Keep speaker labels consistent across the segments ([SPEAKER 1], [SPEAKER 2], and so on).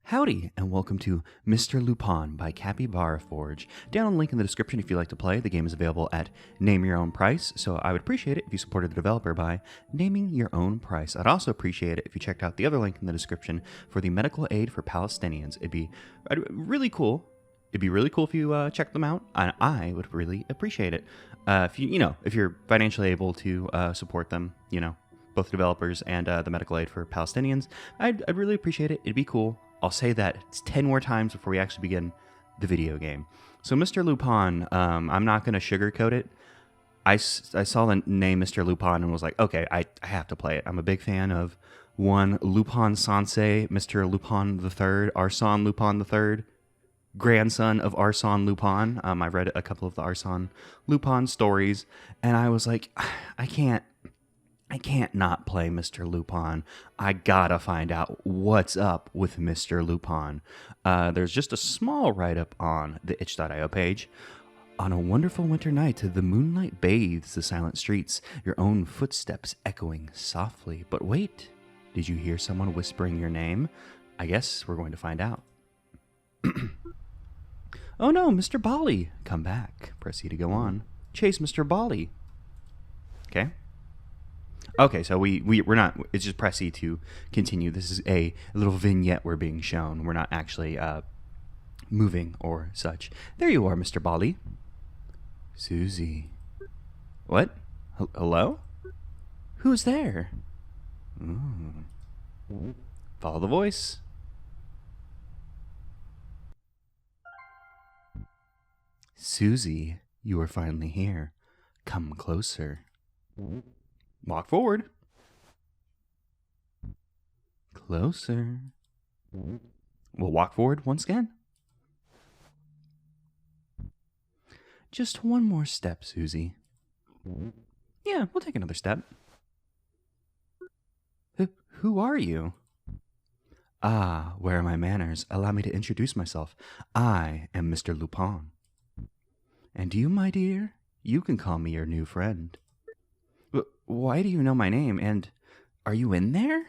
[SPEAKER 1] Howdy, and welcome to Mr. Lupin by CapybaraForge. Down the link in the description if you'd like to play. The game is available at Name Your Own Price, so I would appreciate it if you supported the developer by naming your own price. I'd also appreciate it if you checked out the other link in the description for the medical aid for Palestinians. It'd be really cool. It'd be really cool if you checked them out. I would really appreciate it. If you're financially able to support them, both developers and the medical aid for Palestinians, I'd really appreciate it. It'd be cool. I'll say that 10 more times before we actually begin the video game. So Mr. Lupin, I'm not going to sugarcoat it. I saw the name Mr. Lupin and was like, okay, I have to play it. I'm a big fan of one Lupin Sensei, Mr. Lupin III, Arsène Lupin III, grandson of Arsène Lupin. I read a couple of the Arsène Lupin stories, and I was like, I can't not play Mr. Lupin. I gotta find out what's up with Mr. Lupin. There's just a small write-up on the itch.io page. On a wonderful winter night, the moonlight bathes the silent streets, your own footsteps echoing softly. But wait, did you hear someone whispering your name? I guess we're going to find out. Oh no, Mr. Bali, come back. Press E to go on. Chase Mr. Bali. Okay. Okay, so we're not, it's just press E to continue. This is a little vignette we're being shown. We're not actually moving or such. There you are, Mr. Bali. Susie. What? Hello? Who's there? Follow the voice. Susie, you are finally here. Come closer. Walk forward. Closer. We'll walk forward once again. Just one more step, Susie. Yeah, we'll take another step. Who are you? Ah, where are my manners? Allow me to introduce myself. I am Mr. Lupin. And you, my dear, you can call me your new friend. Why do you know my name, and are you in there?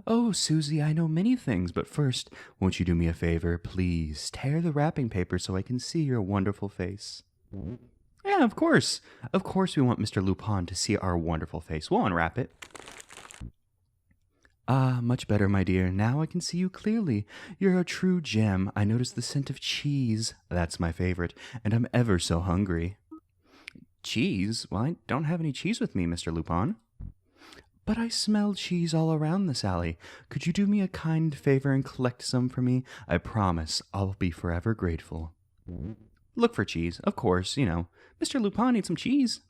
[SPEAKER 1] Oh, Susie, I know many things, but first, won't you do me a favor? Please tear the wrapping paper so I can see your wonderful face. Yeah, of course. Of course we want Mr. Lupin to see our wonderful face. We'll unwrap it. Ah, much better, my dear. Now I can see you clearly. You're a true gem. I notice the scent of cheese. That's my favorite, and I'm ever so hungry. Cheese? Well, I don't have any cheese with me, Mr. Lupin. But I smell cheese all around this alley. Could you do me a kind favor and collect some for me? I promise I'll be forever grateful. Look for cheese, of course, Mr. Lupin needs some cheese.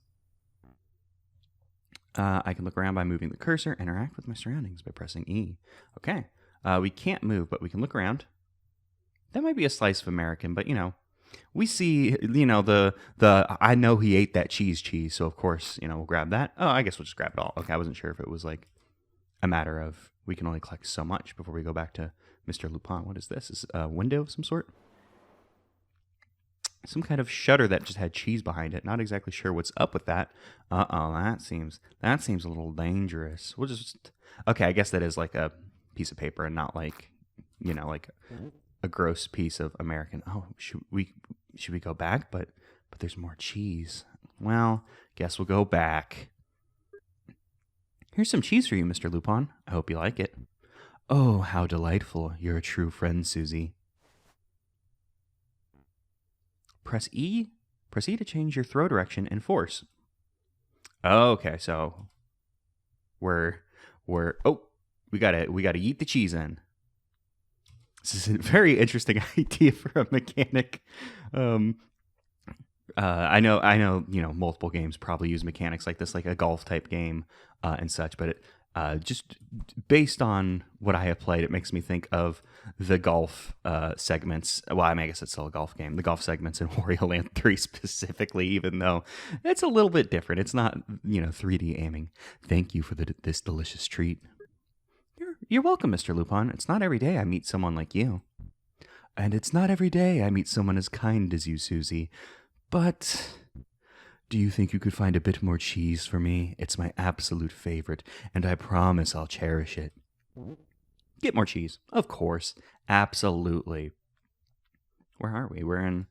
[SPEAKER 1] I can look around by moving the cursor, interact with my surroundings by pressing E. Okay, we can't move, but we can look around. That might be a slice of American, but, we see, the I know he ate that cheese, so of course, we'll grab that. Oh, I guess we'll just grab it all. Okay, I wasn't sure if it was like a matter of we can only collect so much before we go back to Mr. Lupin. What is this? Is a window of some sort? Some kind of shutter that just had cheese behind it. Not exactly sure what's up with that. That seems a little dangerous. We'll just, okay, I guess that is like a piece of paper and not like, like a gross piece of American. Oh, should we go back? But there's more cheese. Well, guess we'll go back. Here's some cheese for you, Mr. Lupin. I hope you like it. Oh, how delightful. You're a true friend, Susie. Press E. Press E to change your throw direction and force. Okay, so we're we gotta yeet the cheese in. This is a very interesting idea for a mechanic. I know, multiple games probably use mechanics like this, like a golf type game and such, but just based on what I have played, it makes me think of the golf segments. Well, I guess it's still a golf game. The golf segments in Wario Land 3 specifically, even though it's a little bit different. It's not, 3D aiming. Thank you for this delicious treat. You're welcome, Mr. Lupin. It's not every day I meet someone like you. And it's not every day I meet someone as kind as you, Susie. But do you think you could find a bit more cheese for me? It's my absolute favorite, and I promise I'll cherish it. Get more cheese. Of course. Absolutely. Where are we? I'm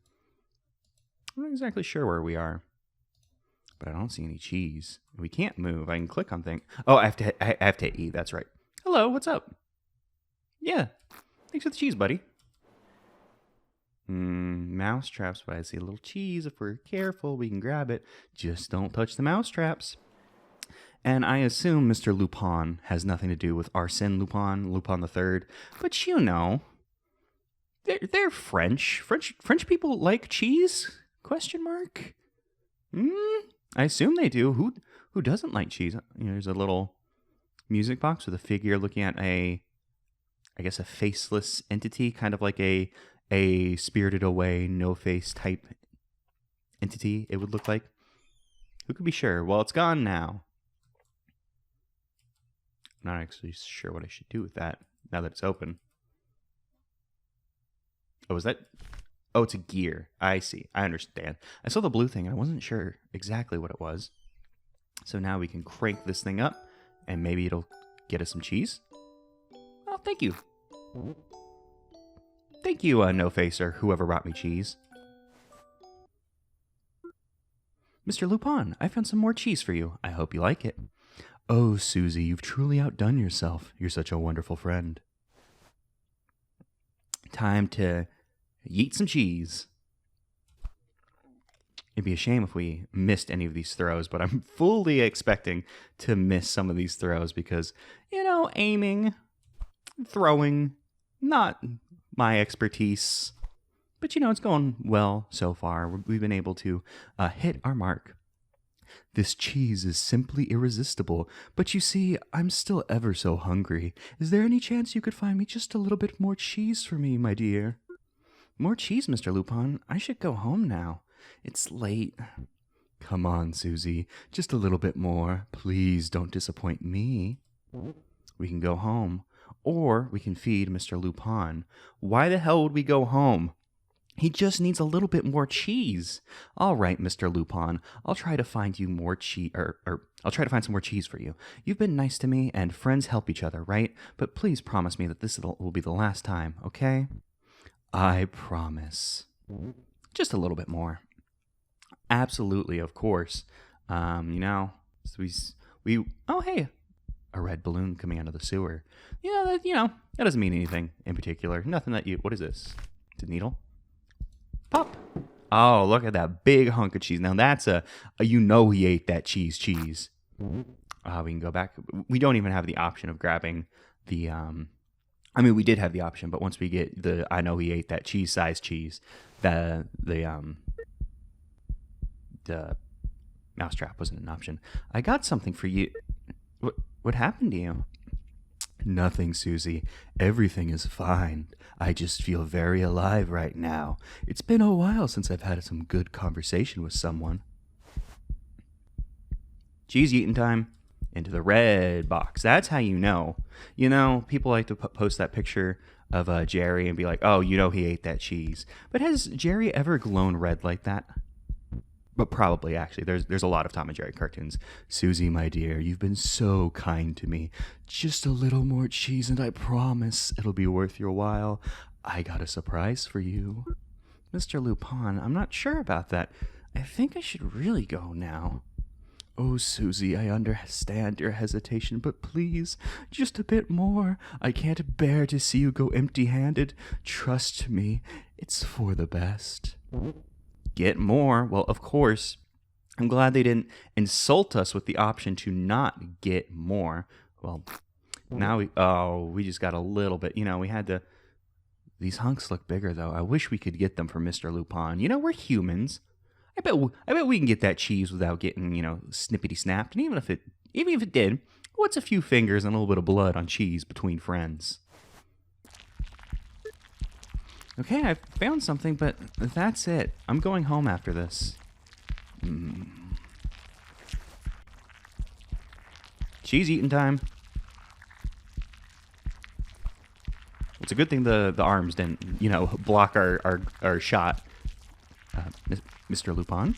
[SPEAKER 1] not exactly sure where we are, but I don't see any cheese. We can't move. I can click on things. Oh, I have to eat. That's right. Hello, what's up? Yeah, thanks for the cheese, buddy. Mouse traps, but I see a little cheese. If we're careful, we can grab it. Just don't touch the mouse traps. And I assume Mr. Lupin has nothing to do with Arsène Lupin, Lupin III. But you know, they're French. French people like cheese? Question mark. I assume they do. Who doesn't like cheese? You know, there's a little music box with a figure looking at I guess a faceless entity, kind of like a Spirited Away, no face type entity. It would look like. Who could be sure? Well, it's gone now. Not actually sure what I should do with that now that it's open. Oh, is that? Oh, it's a gear. I see. I understand. I saw the blue thing and I wasn't sure exactly what it was. So now we can crank this thing up and maybe it'll get us some cheese. Oh, thank you. Thank you, No Face, or whoever brought me cheese. Mr. Lupin, I found some more cheese for you. I hope you like it. Oh, Susie, you've truly outdone yourself. You're such a wonderful friend. Time to yeet some cheese. It'd be a shame if we missed any of these throws, but I'm fully expecting to miss some of these throws because, you know, aiming, throwing, not my expertise. But, you know, it's going well so far. We've been able to hit our mark. This cheese is simply irresistible, but you see, I'm still ever so hungry. Is there any chance you could find me just a little bit more cheese for me, my dear? More cheese, Mr. Lupin. I should go home now. It's late. Come on, Susie. Just a little bit more. Please don't disappoint me. We can go home, or we can feed Mr. Lupin. Why the hell would we go home? He just needs a little bit more cheese. All right, Mr. Lupin. I'll try to find you more cheese, or I'll try to find some more cheese for you. You've been nice to me, and friends help each other, right? But please promise me that this will be the last time, okay? I promise. Just a little bit more. Absolutely, of course. You know, so we. Oh, hey, a red balloon coming out of the sewer. That doesn't mean anything in particular. Nothing that you. What is this? It's a needle. Pop. Oh, look at that big hunk of cheese. Now that's a he ate that cheese. We can go back. We don't even have the option of grabbing the I mean, we did have the option, but once we get the I know he ate that cheese-sized cheese, the mousetrap wasn't an option. I got something for you. What happened to you? Nothing, Susie. Everything is fine. I just feel very alive right now. It's been a while since I've had some good conversation with someone. Cheese eating time. Into the red box. That's how you know. People like to post that picture of Jerry and be like, oh, he ate that cheese. But has Jerry ever glown red like that? But probably, actually. There's a lot of Tom and Jerry cartoons. Susie, my dear, you've been so kind to me. Just a little more cheese and I promise it'll be worth your while. I got a surprise for you. Mr. Lupin, I'm not sure about that. I think I should really go now. Oh, Susie, I understand your hesitation, but please, just a bit more. I can't bear to see you go empty-handed. Trust me, it's for the best. Get more? Well, of course. I'm glad they didn't insult us with the option to not get more. Well, now we just got a little bit. We had to. These hunks look bigger, though. I wish we could get them for Mr. Lupin. We're humans. I bet we can get that cheese without getting, snippety snapped. And even if it did, what's a few fingers and a little bit of blood on cheese between friends? Okay, I found something, but that's it. I'm going home after this. Cheese eating time. It's a good thing the arms didn't, block our shot. Mr. Lupin?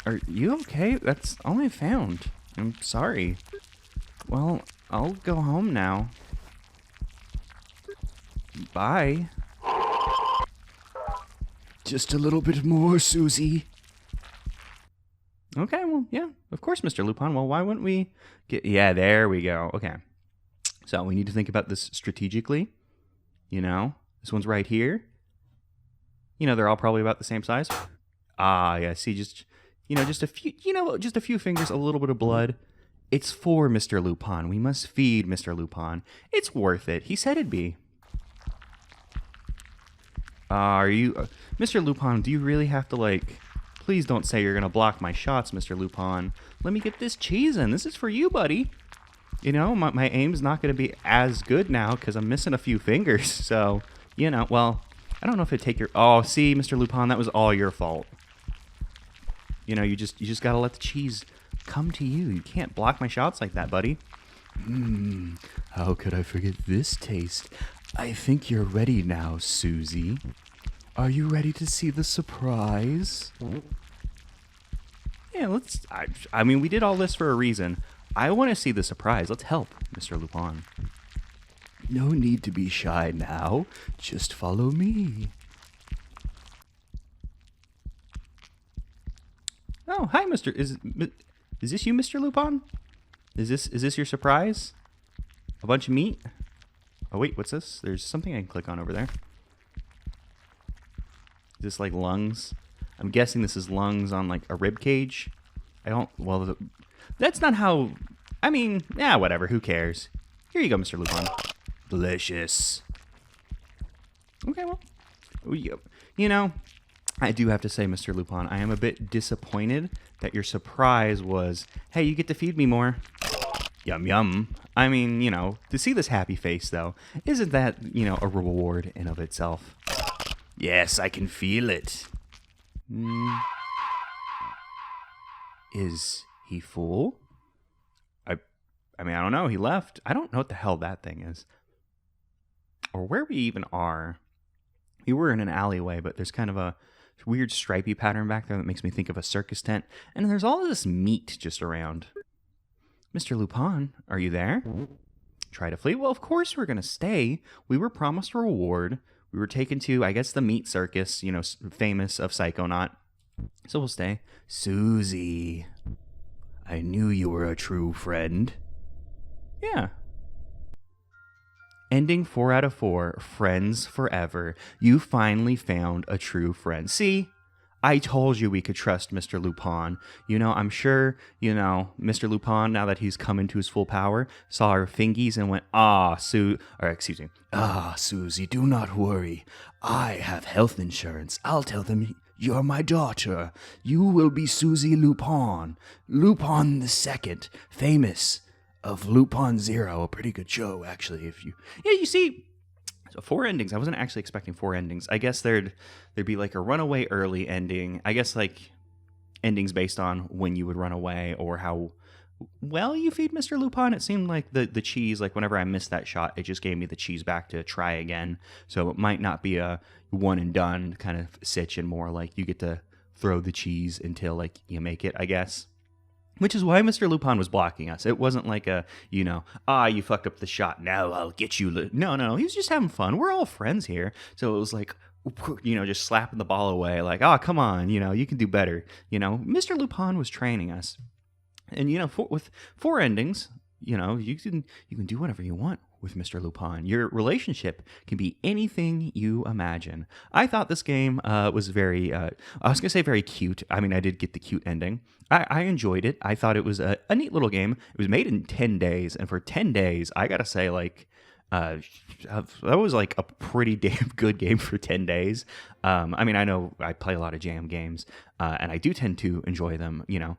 [SPEAKER 1] Are you okay? That's all I found. I'm sorry. Well, I'll go home now. Bye.
[SPEAKER 2] Just a little bit more, Susie.
[SPEAKER 1] Okay, well, yeah, of course, Mr. Lupin. Well, why wouldn't we get... Yeah, there we go. Okay. So we need to think about this strategically. You know, this one's right here. You know, they're all probably about the same size. Ah, yeah, see, just a few fingers, a little bit of blood. It's for Mr. Lupin. We must feed Mr. Lupin. It's worth it. He said it'd be. Are you... Mr. Lupin, do you really have to, like... Please don't say you're going to block my shots, Mr. Lupin. Let me get this cheese in. This is for you, buddy. You know, my aim's not going to be as good now because I'm missing a few fingers. So, you know, well, I don't know if it'd take your... Oh, see, Mr. Lupin, that was all your fault. You know, you just got to let the cheese come to you. You can't block my shots like that, buddy.
[SPEAKER 2] How could I forget this taste? I think you're ready now, Susie. Are you ready to see the surprise?
[SPEAKER 1] Yeah, let's... I mean, we did all this for a reason. I want to see the surprise. Let's help, Mr. Lupin.
[SPEAKER 2] No need to be shy now. Just follow me.
[SPEAKER 1] Oh, hi, Mr. Is this you, Mr. Lupin? Is this your surprise? A bunch of meat? Oh, wait, what's this? There's something I can click on over there. Is this like lungs? I'm guessing this is lungs on like a rib cage. I don't... Well, that's not how... I mean, yeah, whatever. Who cares? Here you go, Mr. Lupin.
[SPEAKER 2] Delicious.
[SPEAKER 1] Okay, well... You know, I do have to say, Mr. Lupin, I am a bit disappointed that your surprise was, hey, you get to feed me more. Yum, yum. I mean, you know, to see this happy face, though, isn't that, you know, a reward in of itself?
[SPEAKER 2] Yes, I can feel it.
[SPEAKER 1] Is he full? I mean, I don't know. He left. I don't know what the hell that thing is. Or where we even are. We were in an alleyway, but there's kind of a weird stripy pattern back there that makes me think of a circus tent. And there's all this meat just around. Mr. Lupin, are you there? Try to flee? Well, of course we're going to stay. We were promised a reward. We were taken to, I guess, the meat circus, you know, famous of Psychonaut. So we'll stay.
[SPEAKER 2] Susie, I knew you were a true friend.
[SPEAKER 1] Yeah. Ending 4 out of 4, friends forever. You finally found a true friend. See, I told you we could trust Mr. Lupin. You know, I'm sure, you know, Mr. Lupin, now that he's come into his full power, saw our fingies and went,
[SPEAKER 2] Susie, do not worry. I have health insurance. I'll tell them you're my daughter. You will be Susie Lupin. Lupin the Second, famous of Lupin Zero, a pretty good show, actually.
[SPEAKER 1] Yeah, you see, so 4 endings. I wasn't actually expecting 4 endings. I guess there'd be like a runaway early ending. I guess like endings based on when you would run away or how well you feed Mr. Lupin. It seemed like the cheese, like whenever I missed that shot, it just gave me the cheese back to try again. So it might not be a one and done kind of sitch and more like you get to throw the cheese until like you make it, I guess. Which is why Mr. Lupin was blocking us. It wasn't like a, you know, you fucked up the shot, now I'll get you. No, he was just having fun. We're all friends here. So it was like, you know, just slapping the ball away, like, come on, you know, you can do better. You know, Mr. Lupin was training us. And, you know, with 4 endings, you know, you can do whatever you want with Mr. Lupin. Your relationship can be anything you imagine. I thought this game was very, I was going to say very cute. I mean, I did get the cute ending. I enjoyed it. I thought it was a neat little game. It was made in 10 days. And for 10 days, I got to say, like, that was like a pretty damn good game for 10 days. I mean, I know I play a lot of jam games, and I do tend to enjoy them, you know.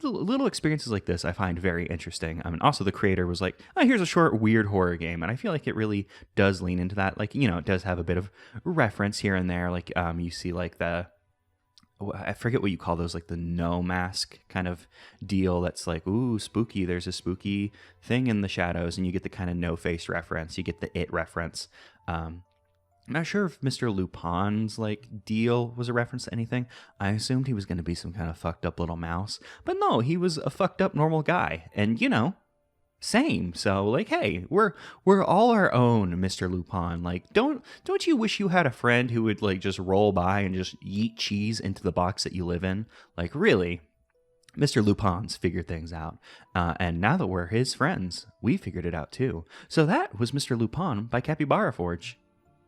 [SPEAKER 1] Little experiences like this I find very interesting. I mean, also the creator was like, here's a short, weird horror game. And I feel like it really does lean into that. Like, you know, it does have a bit of reference here and there. Like, you see like I forget what you call those, like the no mask kind of deal. That's like, ooh, spooky. There's a spooky thing in the shadows. And you get the kind of no face reference. You get the it reference. I'm not sure if Mr. Lupin's like deal was a reference to anything. I assumed he was going to be some kind of fucked up little mouse, but no, he was a fucked up normal guy. And you know, Same. So like, hey, we're all our own, Mr. Lupin. Like, don't you wish you had a friend who would like just roll by and just yeet cheese into the box that you live in? Like, really? Mr. Lupin's figured things out, and now that we're his friends, we figured it out too. So that was Mr. Lupin by CapybaraForge.